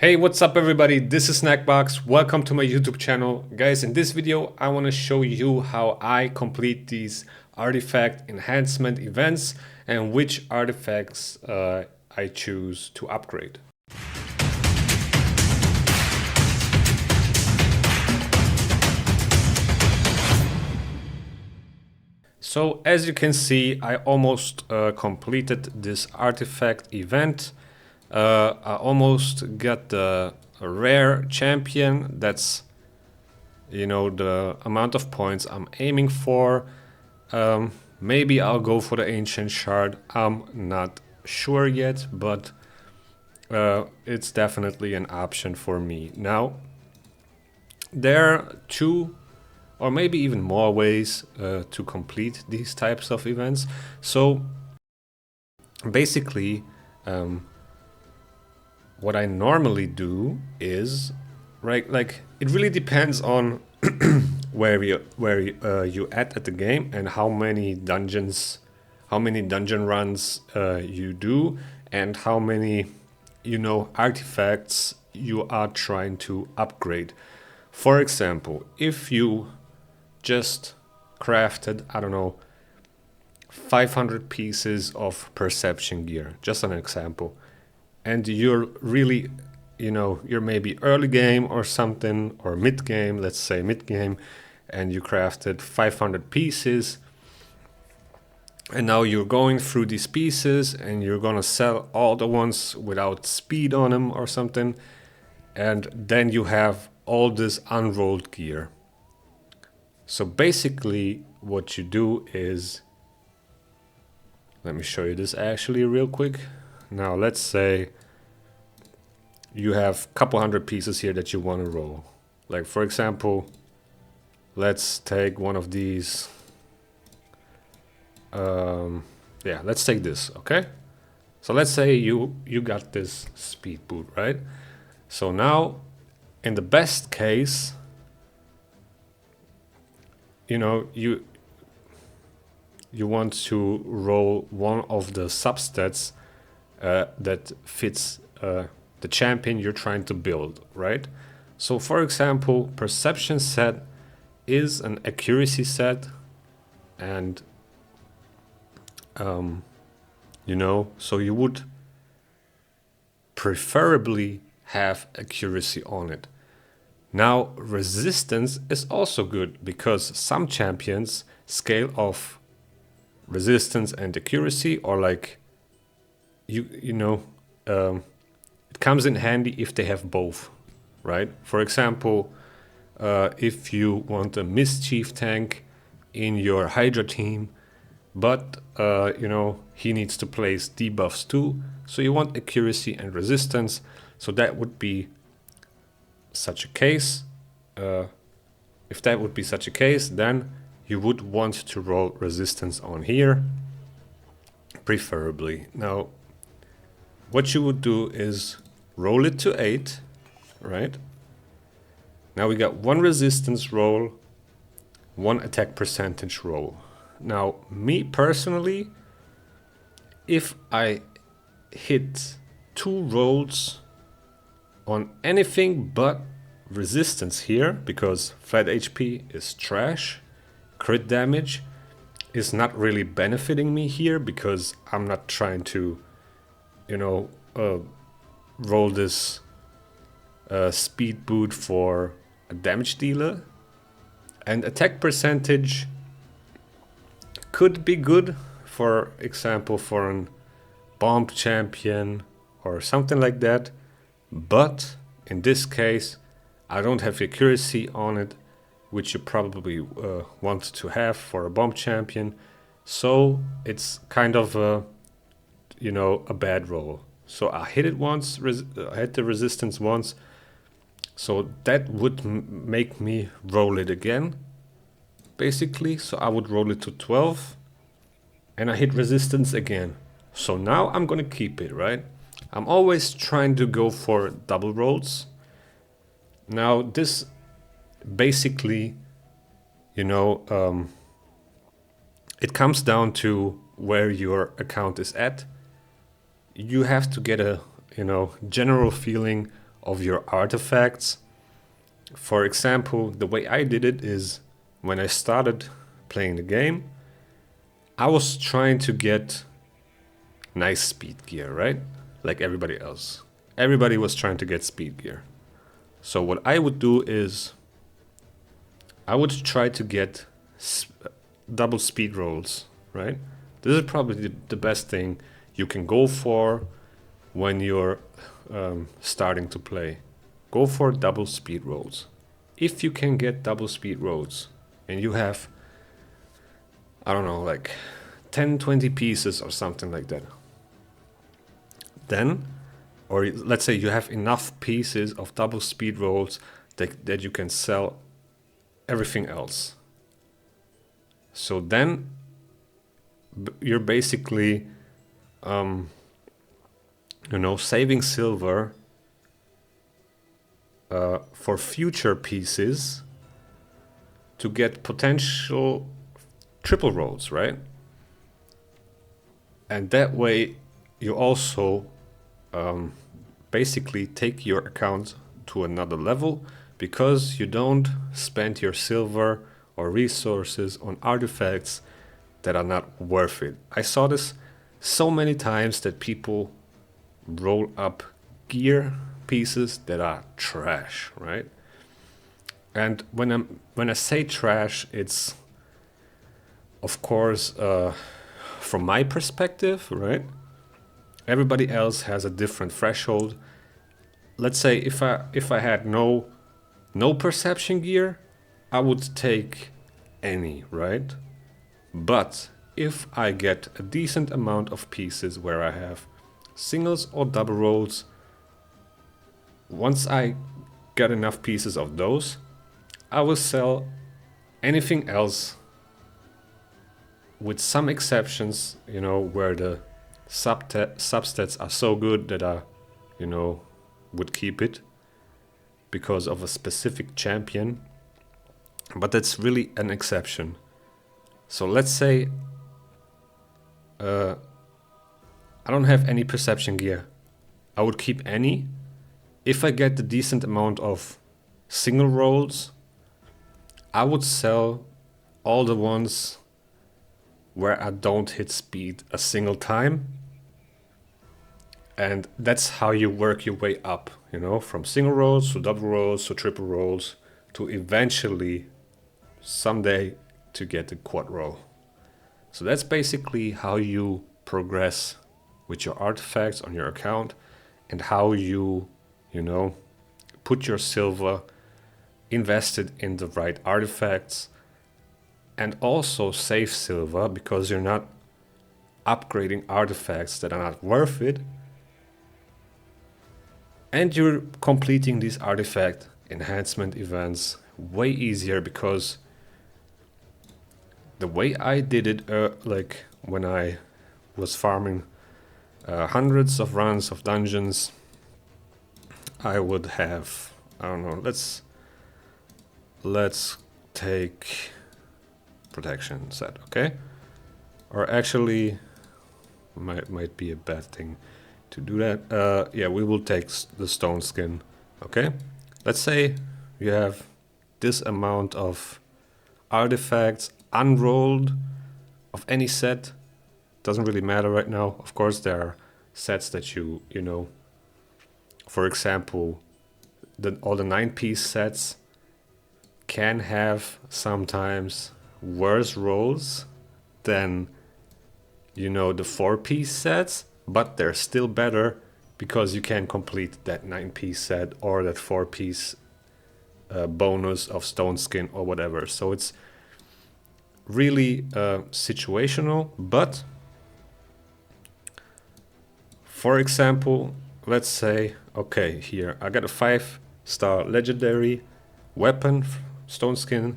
Hey, what's up everybody? This is SnackBox. Welcome to my YouTube channel. Guys, in this video, I want to show you how I complete these artifact enhancement events and which artifacts I choose to upgrade. So as you can see, I almost completed this artifact event. I almost got the rare champion. That's, the amount of points I'm aiming for. Maybe I'll go for the ancient shard. I'm not sure yet, but it's definitely an option for me. Now, there are two or maybe even more ways to complete these types of events. So basically, what I normally do is, right, like it really depends on where you at the game and how many dungeon runs you do and how many artifacts you are trying to upgrade. For example, if you just crafted, I don't know, 500 pieces of perception gear, just an example, and you're really, you're maybe early game or something, or mid game, let's say mid game, and you crafted 500 pieces, and now you're going through these pieces and you're gonna sell all the ones without speed on them or something, and then you have all this unrolled gear. So basically what you do is, let me show you this actually real quick. Now let's say you have a couple hundred pieces here that you want to roll. Like for example, let's take one of these. Yeah, let's take this, okay? So let's say you got this speed boot, right? So now, in the best case, you want to roll one of the substats that fits the champion you're trying to build, right? So for example, perception set is an accuracy set, and so you would preferably have accuracy on it. Now, resistance is also good because some champions scale off resistance and accuracy, or like it comes in handy if they have both, right? For example, if you want a mischief tank in your Hydra team, but he needs to place debuffs too, so you want accuracy and resistance, so that would be such a case. If that would be such a case, then you would want to roll resistance on here, preferably. Now, what you would do is roll it to 8, right? Now we got one resistance roll, one attack percentage roll. Now, me personally, if I hit 2 rolls on anything but resistance here, because flat HP is trash, crit damage is not really benefiting me here because I'm not trying to, roll this speed boot for a damage dealer. And attack percentage could be good, for example, for an bomb champion or something like that, but in this case I don't have accuracy on it, which you probably want to have for a bomb champion, so it's kind of a bad roll. So I hit it once, I hit the resistance once, so that would make me roll it again, basically. So I would roll it to 12, and I hit resistance again. So now I'm gonna keep it, right? I'm always trying to go for double rolls. Now this basically, it comes down to where your account is at. You have to get a general feeling of your artifacts. For example, the way I did it is when I started playing the game, I was trying to get nice speed gear, right? Like everybody else. Everybody was trying to get speed gear. So what I would do is I would try to get double speed rolls, right? This is probably the best thing you can go for when you're starting to play. Go for double speed rolls. If you can get double speed rolls and you have, I don't know, like 10, 20 pieces or something like that, then, or let's say you have enough pieces of double speed rolls that you can sell everything else. So then you're basically, saving silver for future pieces to get potential triple rolls, right? And that way you also basically take your account to another level, because you don't spend your silver or resources on artifacts that are not worth it. I saw this so many times that people roll up gear pieces that are trash, right? And when I say trash, it's of course from my perspective, right? Everybody else has a different threshold. Let's say if I had no perception gear, I would take any, right? But if I get a decent amount of pieces where I have singles or double rolls, once I get enough pieces of those, I will sell anything else, with some exceptions, where the substats are so good that I, would keep it because of a specific champion. But that's really an exception. So let's say I don't have any perception gear. I would keep any. If I get the decent amount of single rolls, I would sell all the ones where I don't hit speed a single time. And that's how you work your way up, from single rolls to double rolls to triple rolls to eventually someday to get the quad roll. So that's basically how you progress with your artifacts on your account, and how you, put your silver invested in the right artifacts, and also save silver because you're not upgrading artifacts that are not worth it, and you're completing these artifact enhancement events way easier, because the way I did it, like when I was farming hundreds of runs of dungeons, I would have, I don't know, let's take protection set, okay? Or actually, might be a bad thing to do that. Yeah, we will take the stone skin, okay? Let's say you have this amount of artifacts unrolled of any set. Doesn't really matter right now. Of course, there are sets that you know, for example, all the 9-piece sets can have sometimes worse rolls than, the 4-piece sets, but they're still better because you can complete that 9-piece set or that 4-piece bonus of stone skin or whatever. So it's really situational. But for example, let's say, okay, here I got a 5-star legendary weapon, stone skin,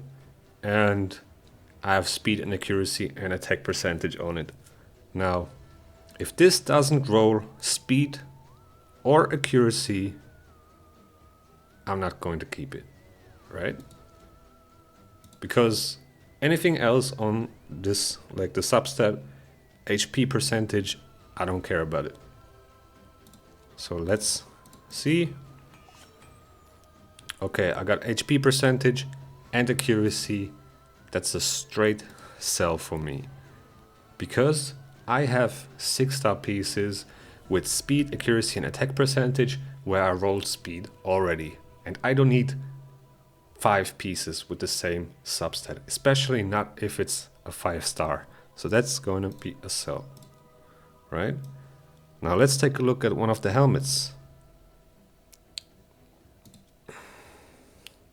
and I have speed and accuracy and attack percentage on it. Now, if this doesn't roll speed or accuracy, I'm not going to keep it, right? Because anything else on this, like the substat, HP percentage, I don't care about it. So let's see. Okay, I got HP percentage and accuracy. That's a straight sell for me. Because I have 6-star pieces with speed, accuracy, and attack percentage where I rolled speed already. And I don't need 5 pieces with the same substat, especially not if it's a 5-star. So that's going to be a sell, right? Now let's take a look at one of the helmets.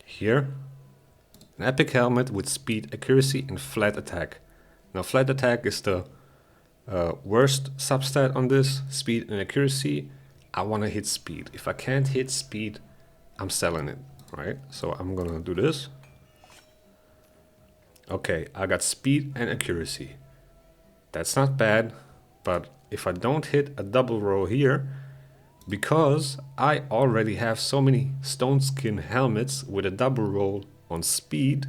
Here, an epic helmet with speed, accuracy, and flat attack. Now flat attack is the worst substat on this, speed and accuracy. I want to hit speed. If I can't hit speed, I'm selling it, right? So I'm gonna do this. Okay, I got speed and accuracy. That's not bad, but if I don't hit a double roll here, because I already have so many stone skin helmets with a double roll on speed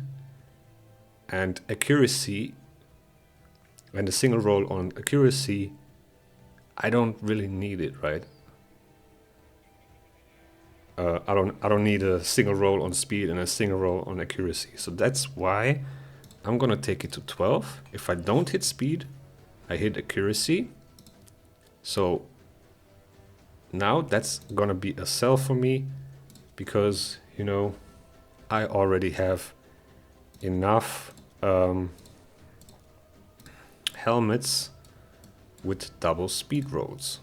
and accuracy and a single roll on accuracy, I don't really need it, right? I don't need a single roll on speed and a single roll on accuracy. So that's why I'm gonna take it to 12. If I don't hit speed, I hit accuracy. So now that's gonna be a sell for me because, you know, I already have enough helmets with double speed rolls.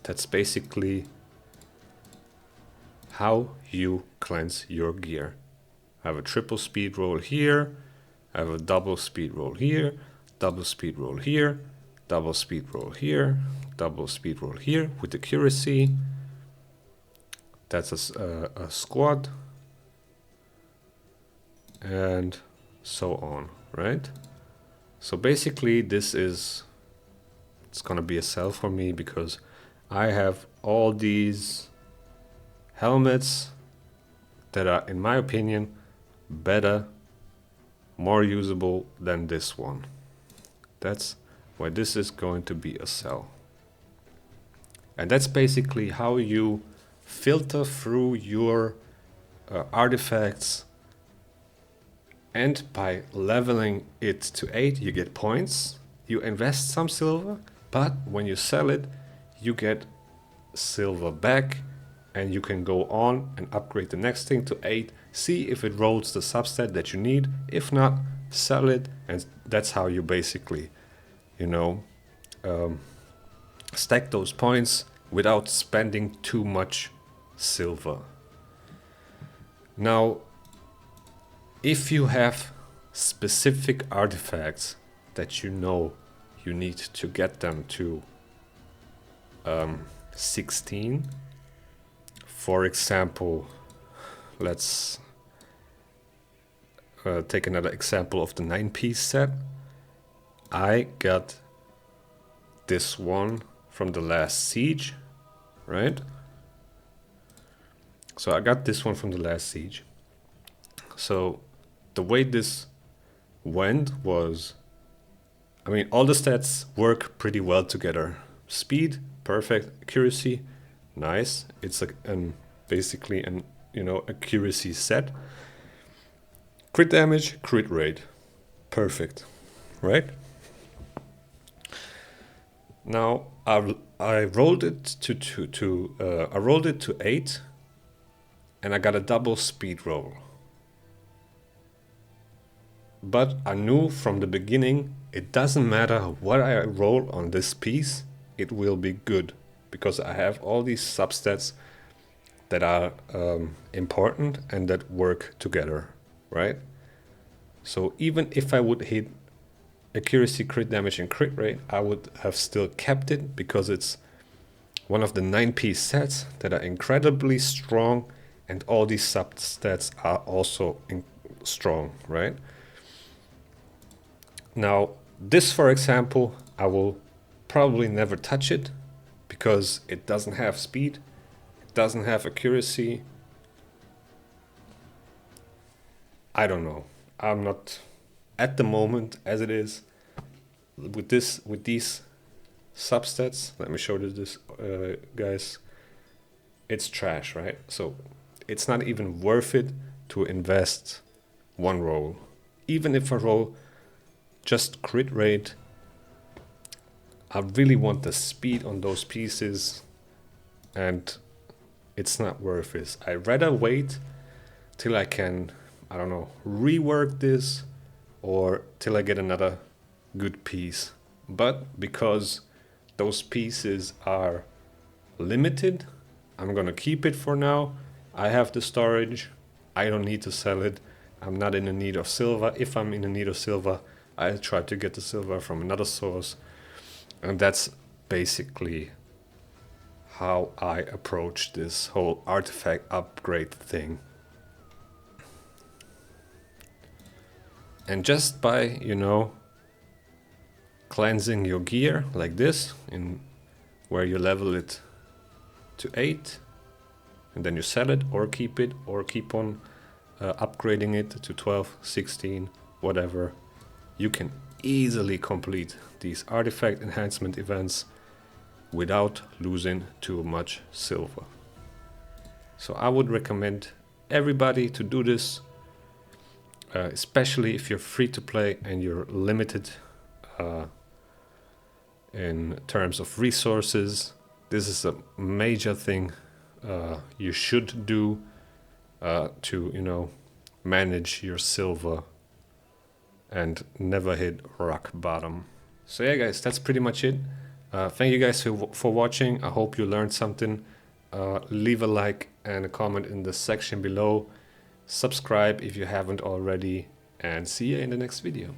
That's basically how you cleanse your gear. I have a triple speed roll here, I have a double speed roll here, double speed roll here, double speed roll here, double speed roll here with accuracy. That's a squad, and so on, right? So basically it's gonna be a sell for me because I have all these helmets that are, in my opinion, better, more usable than this one. That's why this is going to be a sell. And that's basically how you filter through your artifacts, and by leveling it to 8 you get points, you invest some silver, but when you sell it you get silver back and you can go on and upgrade the next thing to 8, see if it rolls the substat that you need. If not, sell it, and that's how you basically, you know, stack those points without spending too much silver. Now, if you have specific artifacts that you know you need to get them to 16, for example, let's take another example of the 9-piece set. I got this one from the last siege, right? So I got this one from the last siege. So the way this went was, I mean, all the stats work pretty well together. Speed, perfect. Accuracy, nice. It's basically an accuracy set. Crit damage, crit rate, perfect, right? Now I rolled it to 8, and I got a double speed roll. But I knew from the beginning it doesn't matter what I roll on this piece, it will be good, because I have all these substats that are important and that work together, right? So even if I would hit accuracy, crit damage, and crit rate, I would have still kept it because it's one of the 9-piece sets that are incredibly strong, and all these substats are also strong, right? Now, this, for example, I will probably never touch it because it doesn't have speed, it doesn't have accuracy. I don't know. I'm not at the moment as it is with these substats. Let me show you this, guys. it's trash, right? So it's not even worth it to invest one roll. Even if a roll just crit rate, I really want the speed on those pieces, and it's not worth it. I'd rather wait till I can, I don't know, rework this, or till I get another good piece. But because those pieces are limited, I'm gonna keep it for now. I have the storage, I don't need to sell it. I'm not in the need of silver. If I'm in the need of silver, I'll try to get the silver from another source. And that's basically how I approach this whole artifact upgrade thing. And just by, cleansing your gear like this, in where you level it to 8, and then you sell it or keep it, or keep on upgrading it to 12, 16, whatever, you can easily complete these artifact enhancement events without losing too much silver. So I would recommend everybody to do this, especially if you're free to play and you're limited in terms of resources. This is a major thing you should do to manage your silver and never hit rock bottom. So yeah, guys, that's pretty much it. Thank you guys for watching. I hope you learned something. Leave a like and a comment in the section below. Subscribe if you haven't already, and see you in the next video.